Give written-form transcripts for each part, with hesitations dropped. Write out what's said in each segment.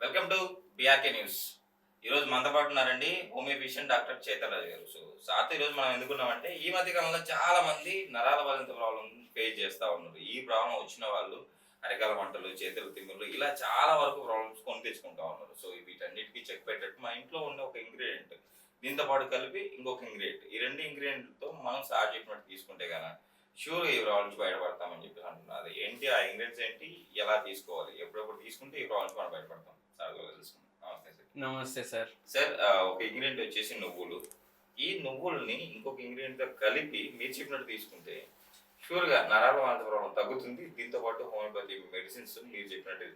Welcome to BRK news. ఈరోజు మనతో పాటు ఉన్నారండి హోమియో ఫిజిషియన్ డాక్టర్ చైతన్యరాజు గారు. సార్తో ఈరోజు మనం ఎందుకున్నామంటే ఈ మధ్య కాలంలో చాలా మంది నరాల బలింత ప్రాబ్లం ఫేస్ చేస్తూ ఉన్నారు. ఈ ప్రాబ్లం వచ్చిన వాళ్ళు అరికాల మంటలు, చేతుల తిమ్మిర్లు ఇలా చాలా వరకు ప్రాబ్లమ్స్ కొని తెచ్చుకుంటా ఉన్నారు. వీటన్నిటికీ చెక్ పెట్టేట్టు మన ఇంట్లో ఉండే ఒక ఇంగ్రీడియంట్ దీంతో పాటు కలిపి ఇంకొక ఇంగ్రీడియంట్, ఈ రెండు ఇంగ్రీడియంట్తో మనం సార్ చెప్పినట్టు తీసుకుంటే కనుక ష్యూర్‌గా ఈ ప్రాబ్లమ్ నుంచి బయటపడతామని చెప్పేసి అంటున్నారు. అది ఏంటి, ఆ ఇంగ్రీడియెంట్స్ ఏంటి, ఎలా తీసుకోవాలి, ఎప్పుడెప్పుడు తీసుకుంటే ఈ ప్రాబ్లమ్ నుంచి మనం బయటపడతాం సార్ ద్వారా తెలుసుకుందాం. నమస్తే సార్. నమస్తే సార్. సార్ ఒక ఇంగ్రీడియంట్ వచ్చేసి నువ్వులు. ఈ నువ్వుల్ని ఇంకొక ఇంగ్రీడియంట్‌తో కలిపి మీరు చెప్పినట్టు తీసుకుంటే ష్యూర్‌గా నరాల వాంతి ప్రాబ్లమ్ తగ్గుతుంది. దీంతో పాటు హోమియోపతి మెడిసిన్స్ మీరు చెప్పినట్టు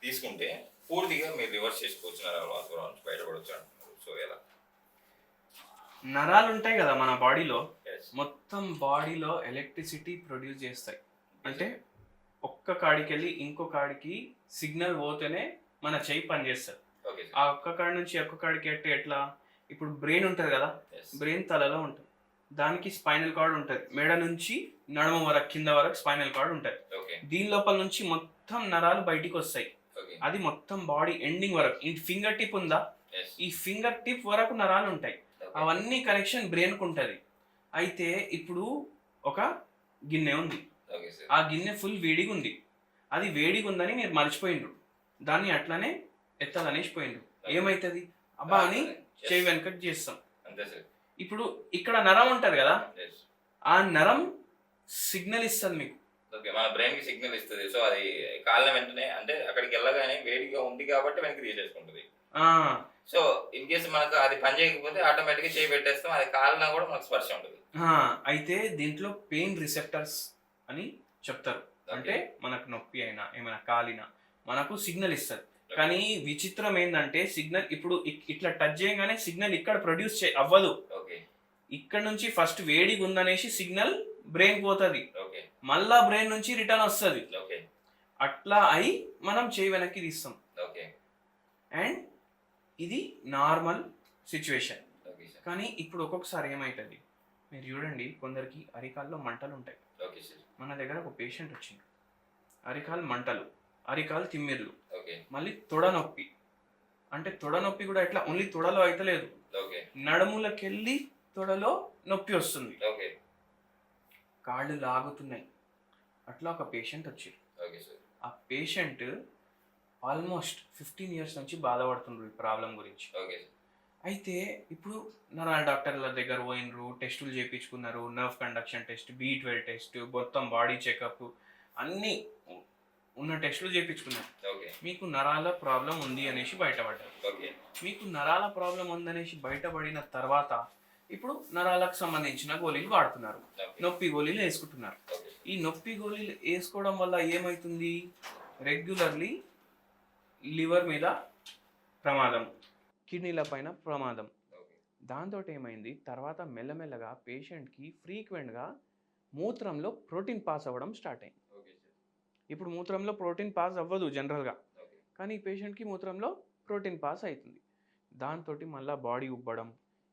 తీసుకుంటే పూర్తిగా మీరు రివర్స్ చేసుకోవచ్చు, నరాల వాంతి ప్రాబ్లమ్ నుంచి బయటపడొచ్చు అంటున్నారు. ఎలా? నరాలు ఉంటాయి కదా మన బాడీలో, యెస్. మొత్తం బాడీలో ఎలక్ట్రిసిటీ ప్రొడ్యూస్ చేస్తాయి. అంటే ఒక్క కాడికెళ్ళి ఇంకో కాడికి సిగ్నల్ పోతేనే మన చెయ్యి పనిచేస్తుంది. ఓకే ఆ సార్. ఒక్క కాడి నుంచి ఒక్క కాడికి అంటే ఎట్లా? ఇప్పుడు బ్రెయిన్ ఉంటుంది కదా, యెస్. బ్రెయిన్ తలలో ఉంటుంది, దానికి స్పైనల్ కార్డ్ ఉంటుంది. మెడ నుంచి నడుము వరకు కింద వరకు స్పైనల్ కార్డ్ ఉంటుంది. ఓకే. దీని లోపల నుంచి మొత్తం నరాలు బయటికి వస్తాయి. ఓకే. అది మొత్తం బాడీ ఎండింగ్ వరకు. ఈ ఫింగర్ టిప్ ఉందా, యెస్. ఈ ఫింగర్ టిప్ వరకు నరాలు ఉంటాయి. ఓకే. అవన్నీ కనెక్షన్ బ్రెయిన్కు ఉంటుంది. అయితే ఇప్పుడు ఒక గిన్నె ఉంది, ఓకే సార్. ఆ గిన్నె ఫుల్ వేడిగా ఉంది. అది వేడిగా ఉందని మీరు మర్చిపోయిండ్రు, దాన్ని అట్లానే ఎత్తాలనేసి పోయిండ్రు. ఏమవుతుంది? అబ్బా అని చెయ్యి వెనకట్ చేస్తాం. అంతే సార్. ఇప్పుడు ఇక్కడ నరం ఉంటుంది కదా, యెస్. ఆ నరం సిగ్నల్ ఇస్తుంది మీకు. ఓకే. మన బ్రెయిన్ కి సిగ్నల్ ఇస్తుంది. అది కాలిన వెంటనే అంటే అక్కడికి వెళ్ళగానే వేడిగా ఉంది కాబట్టి వెనక్కి తీసేసుకుంటుంది. ఆ, ఇన్ కేసు మనకు అది పని చేయకపోతే ఆటోమేటిక్గా చేయి పెట్టేస్తాం. అది కాలినా కూడా మనకు స్పర్శ ఉంటుంది. అయితే దీంట్లో పెయిన్ రిసెప్టర్స్ అని చెప్తారు. అంటే మనకు నొప్పి అయినా ఏమైనా కాలినా మనకు సిగ్నల్ ఇస్తుంది. కానీ విచిత్రం ఏంటంటే సిగ్నల్ ఇప్పుడు ఇట్లా టచ్ చేయగానే సిగ్నల్ ఇక్కడ ప్రొడ్యూస్ అవ్వదు. ఓకే. ఇక్కడ నుంచి ఫస్ట్ వేడిగా ఉందనేసి సిగ్నల్ బ్రెయిన్ పోతుంది, ఓకే. మళ్ళా బ్రెయిన్ నుంచి రిటర్న్ వస్తుంది. ఓకే. అట్లా అయి మనం చేయి వెనక్కి తీస్తాం. ఓకే. అండ్ ఇది నార్మల్ సిచ్యువేషన్. Okay sir. కానీ ఇప్పుడు ఒక్కొక్కసారి ఏమవుతుంది, మీరు చూడండి, కొందరికి అరికాల్లో మంటలు ఉంటాయి. Okay sir. మన దగ్గర ఒక పేషెంట్ వచ్చింది, అరికాలు మంటలు, అరికాలు తిమ్మిర్లు, ఓకే. మళ్ళీ తొడ నొప్పి. అంటే తొడ నొప్పి కూడా ఎట్లా ఓన్లీ తొడలో అయితే లేదు, ఓకే. నడుములకెళ్ళి తొడలో నొప్పి వస్తుంది, ఓకే. కాళ్ళు లాగుతున్నాయి. అట్లా ఒక పేషెంట్ వచ్చింది. Okay sir. ఆ పేషెంట్ ఆల్మోస్ట్ 15 ఇయర్స్ నుంచి బాధపడుతుండ్రు ఈ ప్రాబ్లం గురించి. ఓకే. అయితే ఇప్పుడు నరాల డాక్టర్ల దగ్గర పోయినరు, టెస్టులు చేయించుకున్నారు, nerve conduction test, B12 test, మొత్తం బాడీ చెకప్, అన్నీ ఉన్న టెస్టులు చేయించుకున్నారు. ఓకే. మీకు నరాల ప్రాబ్లం ఉంది అనేసి బయటపడ్డారు. ఓకే. మీకు నరాల ప్రాబ్లం ఉందనేసి బయటపడిన తర్వాత ఇప్పుడు నరాలకు సంబంధించిన గోళీలు వాడుతున్నారు, నొప్పి గోళీలు వేసుకుంటున్నారు. ఈ నొప్పి గోళీలు వేసుకోవడం వల్ల ఏమవుతుంది? రెగ్యులర్లీ లివర్ మీద ప్రమాదం, కిడ్నీల పైన ప్రమాదం. దాంతో ఏమైంది, తర్వాత మెల్లమెల్లగా పేషెంట్కి ఫ్రీక్వెంట్గా మూత్రంలో ప్రోటీన్ పాస్ అవ్వడం స్టార్ట్ అయింది. ఇప్పుడు మూత్రంలో ప్రోటీన్ పాస్ అవ్వదు జనరల్గా, కానీ ఈ పేషెంట్కి మూత్రంలో ప్రోటీన్ పాస్ అవుతుంది. దాంతో మళ్ళీ బాడీ ఉబ్బడం,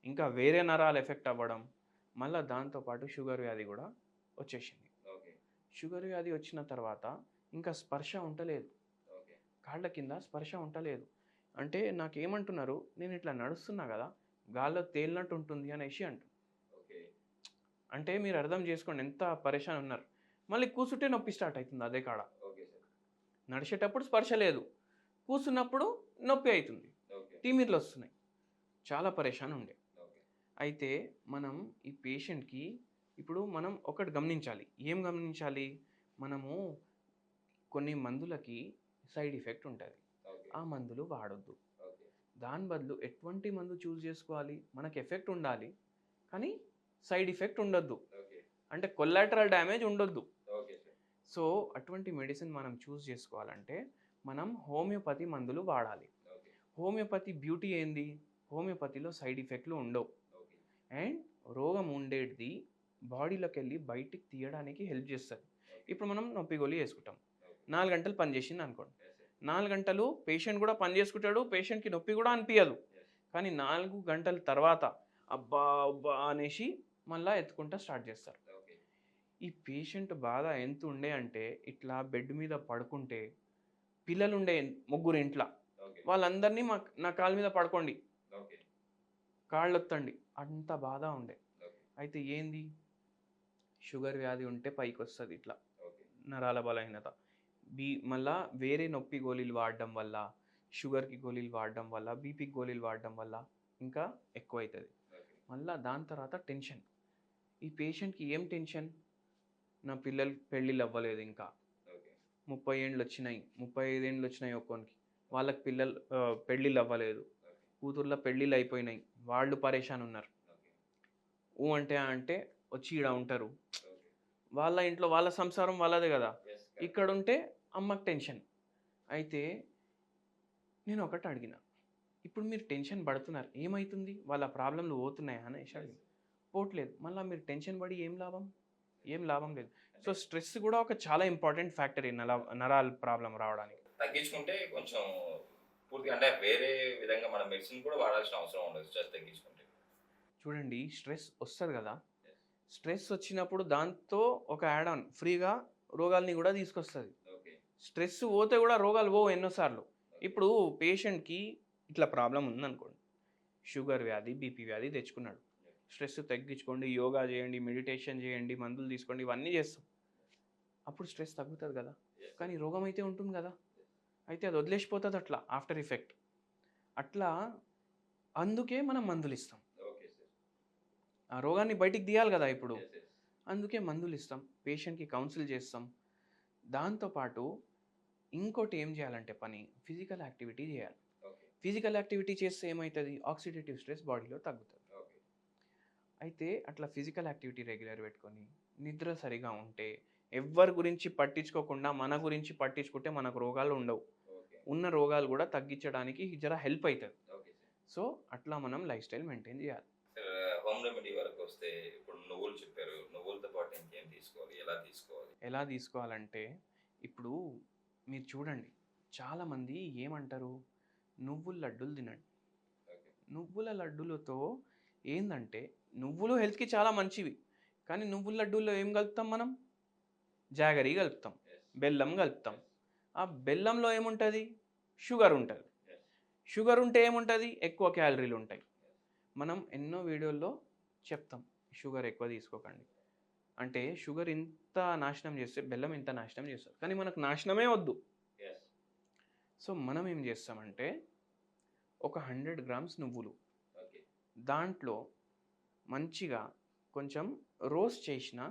ఇంకా వేరే నరాలు ఎఫెక్ట్ అవ్వడం, మళ్ళీ దాంతోపాటు షుగర్ వ్యాధి కూడా వచ్చేసింది. షుగర్ వ్యాధి వచ్చిన తర్వాత ఇంకా స్పర్శ ఉండలేదు, కాళ్ళ కింద స్పర్శ ఉండలేదు. అంటే నాకేమంటున్నారు, నేను ఇట్లా నడుస్తున్నా కదా, గాల్లో తేలినట్టు ఉంటుంది అనేసి అంటు. అంటే మీరు అర్థం చేసుకోండి ఎంత పరేషాన్ ఉన్నారు. మళ్ళీ కూర్చుంటే నొప్పి స్టార్ట్ అవుతుంది అదే కాడ. నడిచేటప్పుడు స్పర్శ లేదు, కూర్చున్నప్పుడు నొప్పి అవుతుంది, తిమ్మిర్లు వస్తున్నాయి, చాలా పరేషాన్ ఉండే. అయితే మనం ఈ పేషెంట్కి ఇప్పుడు మనం ఒకటి గమనించాలి. ఏం గమనించాలి? మనము కొన్ని మందులకి సైడ్ ఎఫెక్ట్ ఉంటుంది, ఆ మందులు వాడొద్దు. దాని బదులు ఎటువంటి మందు చూస్ చేసుకోవాలి? మనకు ఎఫెక్ట్ ఉండాలి కానీ సైడ్ ఎఫెక్ట్ ఉండొద్దు, అంటే కొలాటరల్ డ్యామేజ్ ఉండొద్దు. సో అటువంటి మెడిసిన్ మనం చూస్ చేసుకోవాలంటే మనం హోమియోపతి మందులు వాడాలి. హోమియోపతి బ్యూటీ ఏంది? హోమియోపతిలో సైడ్ ఎఫెక్ట్లు ఉండవు అండ్ రోగం ఉండేది బాడీలోకి వెళ్ళి బయటికి తీయడానికి హెల్ప్ చేస్తుంది. ఇప్పుడు మనం నొప్పి గోళీ వేసుకుంటాం, 4 గంటలు పనిచేసింది అనుకోండి, 4 గంటలు పేషెంట్ కూడా పని చేసుకుంటాడు, పేషెంట్కి నొప్పి కూడా అనిపించదు. కానీ 4 గంటల తర్వాత అబ్బా అబ్బా అనేసి మళ్ళీ ఎత్తుకుంటా స్టార్ట్ చేస్తారు. ఈ పేషెంట్ బాధ ఎంత ఉండే అంటే ఇట్లా బెడ్ మీద పడుకుంటే, పిల్లలు ఉండే 3 ఇంట్లో, వాళ్ళందరినీ నా కాళ్ళ మీద పడుకోండి, ఓకే. కాళ్ళు ఒత్తండి, అంత బాధ ఉండే. ఓకే. అయితే ఏంది, షుగర్ వ్యాధి ఉంటే పైకి వస్తుంది ఇట్లా ఓకే. నరాల బలహీనత. మళ్ళా వేరే నొప్పి గోళీలు వాడడం వల్ల, షుగర్కి గోళీలు వాడడం వల్ల, బీపీకి గోళీలు వాడడం వల్ల ఇంకా ఎక్కువవుతుంది. ఓకే. మళ్ళా దాని తర్వాత టెన్షన్. ఈ పేషెంట్కి ఏం టెన్షన్, నా పిల్లలు పెళ్ళిళ్ళు అవ్వలేదు ఇంకా, ఓకే. 30 ఏండ్లు వచ్చినాయి, 35 ఏండ్లు వచ్చినాయి ఒక్కోనికి, వాళ్ళకి పెళ్ళిళ్ళు అవ్వలేదు, ఓకే. కూతుర్ల పెళ్ళిళ్ళు అయిపోయినాయి, వాళ్ళు పరేషాన్ ఉన్నారు. ఓకే. అంటే వచ్చి ఈడ ఉంటారు, ఓకే. వాళ్ళ ఇంట్లో వాళ్ళ సంసారం వాళ్ళదే కదా, యెస్. ఇక్కడ ఉంటే అమ్మకి టెన్షన్. అయితే నేను ఒకటి అడిగిన, ఇప్పుడు మీరు టెన్షన్ పడుతున్నారు, ఏమవుతుంది, వాళ్ళ ప్రాబ్లంలు పోతున్నాయా అనేసి అడిగిన. పోవట్లేదు, మళ్ళీ మీరు టెన్షన్ పడి ఏం లాభం, ఏం లాభం లేదు. సో స్ట్రెస్ కూడా ఒక చాలా ఇంపార్టెంట్ ఫ్యాక్టర్ ఈ నరాల ప్రాబ్లం రావడానికి. తగ్గించుకుంటే కొంచెం పూర్తిగా అంటే వేరే విధంగా మనం మెడిసిన్ కూడా వాడాల్సిన అవసరం ఉండదు స్ట్రెస్ తగ్గించుకుంటే. చూడండి, స్ట్రెస్ వస్తుంది కదా, Yes. స్ట్రెస్ వచ్చినప్పుడు దాంతో ఒక యాడ్ ఆన్ ఫ్రీగా రోగాల్ని కూడా తీసుకొస్తుంది. ఓకే. స్ట్రెస్ పోతే కూడా రోగాలు పోవు ఎన్నోసార్లు. ఇప్పుడు పేషెంట్కి ఇట్లా ప్రాబ్లం ఉందనుకోండి, షుగర్ వ్యాధి, బీపీ వ్యాధి తెచ్చుకున్నాడు, స్ట్రెస్ తగ్గించుకోండి, యోగా చేయండి, మెడిటేషన్ చేయండి, మందులు తీసుకోండి, ఇవన్నీ చేస్తాం, అప్పుడు స్ట్రెస్ తగ్గుతుంది కదా. Yes. కానీ రోగం అయితే ఉంటుంది కదా, అయితే అది వదిలేసిపోతుంది అట్లా ఆఫ్టర్ ఎఫెక్ట్. అట్లా అందుకే మనం మందులు ఇస్తాం, ఓకే సార్. ఆ రోగాన్ని బయటికి తీయాలి కదా ఇప్పుడు. Yes, yes. అందుకే మందులు ఇస్తాం, పేషెంట్కి కౌన్సిల్ చేస్తాం. దాంతోపాటు ఇంకోటి ఏం చేయాలంటే పని, ఫిజికల్ యాక్టివిటీ చేయాలి. ఓకే. ఫిజికల్ యాక్టివిటీ చేస్తే ఏమవుతుంది, ఆక్సిడేటివ్ స్ట్రెస్ బాడీలో తగ్గుతుంది. ఓకే. అయితే అట్లా ఫిజికల్ యాక్టివిటీ రెగ్యులర్ పెట్టుకొని, నిద్ర సరిగా ఉంటే, ఎవ్వరి గురించి పట్టించుకోకుండా మన గురించి పట్టించుకుంటే మనకు రోగాలు ఉండవు, ఓకే. ఉన్న రోగాలు కూడా తగ్గించడానికి జర హెల్ప్ అవుతుంది. Okay sir. సో అట్లా మనం లైఫ్ స్టైల్ మెయింటైన్ చేయాలి. సార్ హోమ్ రెమెడీ వరకు వస్తే ఇప్పుడు నువ్వులు చెప్పారు, నువ్వులతో పాటు ఇంకేం తీసుకోవాలి, ఎలా తీసుకోవాలి? ఎలా తీసుకోవాలంటే, ఇప్పుడు మీరు చూడండి, చాలామంది ఏమంటారు, నువ్వుల లడ్డూలు తినండి. ఓకే. నువ్వుల లడ్డూలతో ఏందంటే, నువ్వులు హెల్త్కి చాలా మంచివి, కానీ నువ్వుల లడ్డూల్లో ఏం కలుపుతాం మనం, జాగరీ కలుపుతాం, Yes. బెల్లం కలుపుతాం. Yes. ఆ బెల్లంలో ఏముంటుంది, షుగర్ ఉంటుంది. Yes. షుగర్ ఉంటే ఏముంటుంది, ఎక్కువ క్యాలరీలు ఉంటాయి. మనం ఎన్నో వీడియోల్లో చెప్తాం, షుగర్ ఎక్కువ తీసుకోకండి అంటే, షుగర్ ఇంత నాశనం చేస్తే బెల్లం ఇంత నాశనం చేస్తుంది, కానీ మనకు నాశనమే వద్దు. Yes. సో మనం ఏం చేస్తామంటే, ఒక 100 గ్రామ్స్ నువ్వులు, ఓకే. దాంట్లో మంచిగా కొంచెం రోస్ట్ చేసిన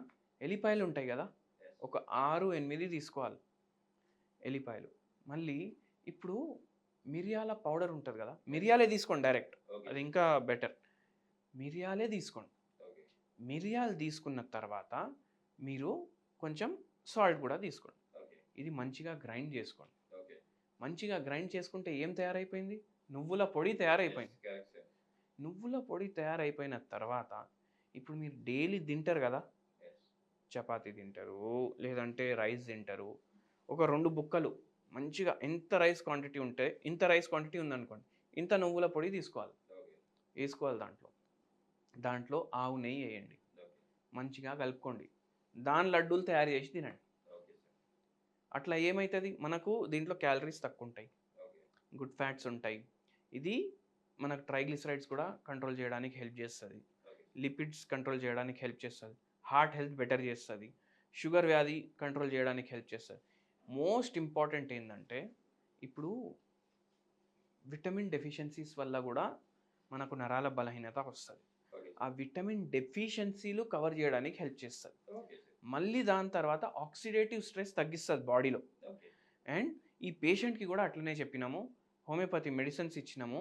ఎల్లిపాయలు ఉంటాయి కదా, Yes. ఒక 6-8 తీసుకోవాలి ఎల్లిపాయలు. మళ్ళీ ఇప్పుడు మిరియాల పౌడర్ ఉంటుంది కదా, మిరియాలే తీసుకోండి డైరెక్ట్, ఓకే. అది ఇంకా బెటర్. మిరియాలే తీసుకోండి. ఓకే. మిరియాలు తీసుకున్న తర్వాత మీరు కొంచెం సాల్ట్ కూడా తీసుకోండి. ఓకే. ఇది మంచిగా గ్రైండ్ చేసుకోండి. ఓకే. మంచిగా గ్రైండ్ చేసుకుంటే ఏం తయారైపోయింది, నువ్వుల పొడి తయారైపోయింది. Yes, correct, sir. నువ్వుల పొడి తయారైపోయిన తర్వాత ఇప్పుడు మీరు డైలీ తింటారు కదా, Yes. చపాతీ తింటారు, లేదంటే రైస్ తింటారు, ఒక 2 బుక్కలు మంచిగా, ఎంత రైస్ క్వాంటిటీ ఉంటే, ఇంత రైస్ క్వాంటిటీ ఉందనుకోండి, ఇంత నువ్వుల పొడి తీసుకోవాలి, ఓకే. వేసుకోవాలి. దాంట్లో ఆవు నెయ్యి వేయండి, ఓకే. మంచిగా కలుపుకోండి, దాని లడ్డూలు తయారు చేసి తినండి. Okay sir. అట్లా ఏమవుతుంది, మనకు దీంట్లో క్యాలరీస్ తక్కువ ఉంటాయి, ఓకే. గుడ్ ఫ్యాట్స్ ఉంటాయి. ఇది మనకు ట్రైగ్లిసరైడ్స్ కూడా కంట్రోల్ చేయడానికి హెల్ప్ చేస్తుంది, ఓకే. లిపిడ్స్ కంట్రోల్ చేయడానికి హెల్ప్ చేస్తుంది, హార్ట్ హెల్త్ బెటర్ చేస్తుంది, షుగర్ వ్యాధి కంట్రోల్ చేయడానికి హెల్ప్ చేస్తుంది. మోస్ట్ ఇంపార్టెంట్ ఏంటంటే, ఇప్పుడు విటమిన్ డెఫిషియన్సీస్ వల్ల కూడా మనకు నరాల బలహీనత వస్తుంది. ఓకే. ఆ విటమిన్ డెఫిషియన్సీలు కవర్ చేయడానికి హెల్ప్ చేస్తుంది. Okay sir. మళ్ళీ దాని తర్వాత ఆక్సిడేటివ్ స్ట్రెస్ తగ్గిస్తుంది బాడీలో. ఓకే. అండ్ ఈ పేషెంట్కి కూడా అట్లనే చెప్పినాము, హోమియోపతి మెడిసిన్స్ ఇచ్చినాము,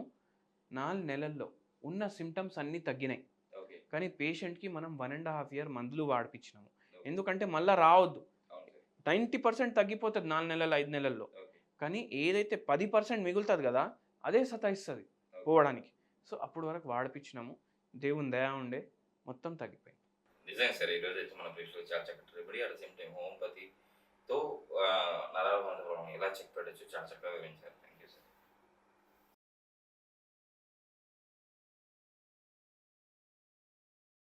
4 నెలల్లో ఉన్న సిమ్టమ్స్ అన్నీ తగ్గినాయి. ఓకే. కానీ పేషెంట్కి మనం 1.5 year మందులు వాడిపించినాము, ఎందుకంటే మళ్ళీ రావద్దు. అవును సార్. 90% తగ్గిపోతుంది 4 నెలలు 5 నెలల్లో, ఓకే. కానీ ఏదైతే 10% మిగులుతుంది కదా, అదే సతాయిస్తుంది పోవడానికి. సో అప్పుడు వరకు వాడిపించినాము, దేవుని దయా ఉండే మొత్తం తగ్గిపోయింది. నిజంగా సార్, ఈరోజు అయితే మన ప్రేక్షకులు చాలా చక్కటి remedy, at the same time హోమియోపతితో నరాల మందు ఎలా చెక్ పెట్టచ్చు చాలా చక్కగా వివరించారు.